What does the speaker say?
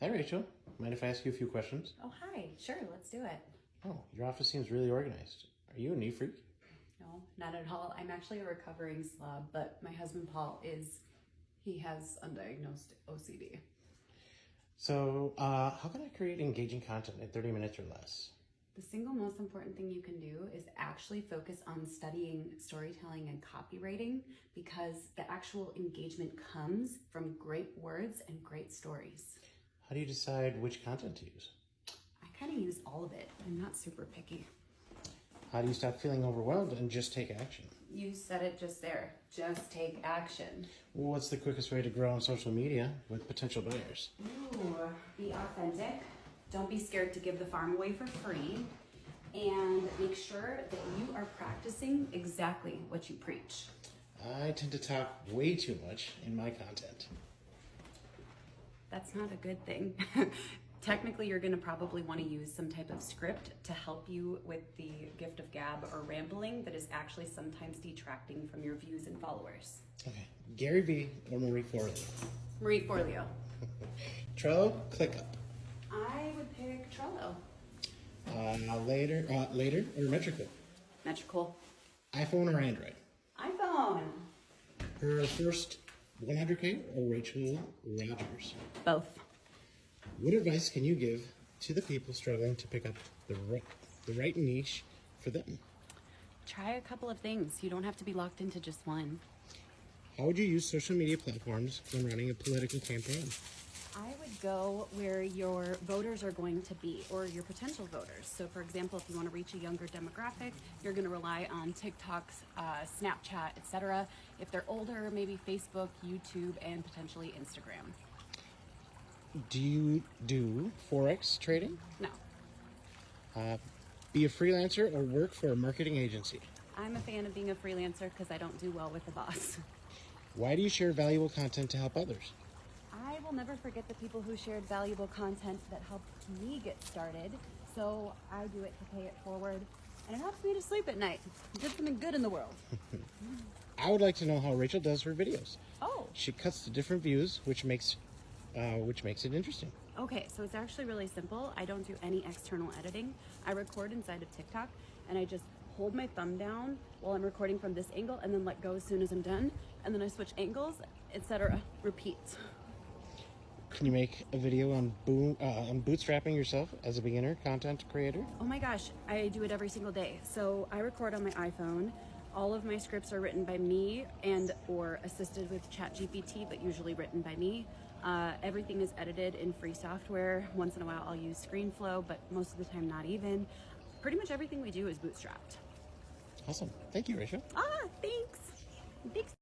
Hi, Rachel. Mind if I ask you a few questions? Oh, hi. Sure, let's do it. Oh, your office seems really organized. Are you a neat freak? No, not at all. I'm actually a recovering slob, but my husband Paul he has undiagnosed OCD. So, how can I create engaging content in 30 minutes or less? The single most important thing you can do is actually focus on studying storytelling and copywriting, because the actual engagement comes from great words and great stories. How do you decide which content to use? I kind of use all of it. I'm not super picky. How do you stop feeling overwhelmed and just take action? You said it just there. Just take action. Well, what's the quickest way to grow on social media with potential buyers? Ooh, be authentic. Don't be scared to give the farm away for free. And make sure that you are practicing exactly what you preach. I tend to talk way too much in my content. That's not a good thing. Technically, you're going to probably want to use some type of script to help you with the gift of gab or rambling that is actually sometimes detracting from your views and followers. Okay, Gary Vee or Marie Forleo? Marie Forleo. Trello, ClickUp. I would pick Trello. Later or Metrical? Metrical. iPhone or Android? iPhone. Her first 100K or Rachel Rogers? Both. What advice can you give to the people struggling to pick up the right niche for them? Try a couple of things. You don't have to be locked into just one. How would you use social media platforms when running a political campaign? I would go where your voters are going to be, or your potential voters. So for example, if you want to reach a younger demographic, you're going to rely on TikToks, Snapchat, etc. If they're older, maybe Facebook, YouTube, and potentially Instagram. Do you do Forex trading? No. Be a freelancer or work for a marketing agency? I'm a fan of being a freelancer because I don't do well with the boss. Why do you share valuable content to help others? I will never forget the people who shared valuable content that helped me get started, so I do it to pay it forward, and it helps me to sleep at night. Did something good in the world. I would like to know how Rachel does her videos. Oh. She cuts to different views, which makes it interesting. Okay, so it's actually really simple. I don't do any external editing. I record inside of TikTok, and I just hold my thumb down while I'm recording from this angle, and then let go as soon as I'm done, and then I switch angles, etc. Repeat. Can you make a video on bootstrapping yourself as a beginner content creator? Oh my gosh, I do it every single day. So I record on my iPhone. All of my scripts are written by me and or assisted with ChatGPT, but usually written by me. Everything is edited in free software. Once in a while I'll use ScreenFlow, but most of the time not even. Pretty much everything we do is bootstrapped. Awesome. Thank you, Rachel. Thanks.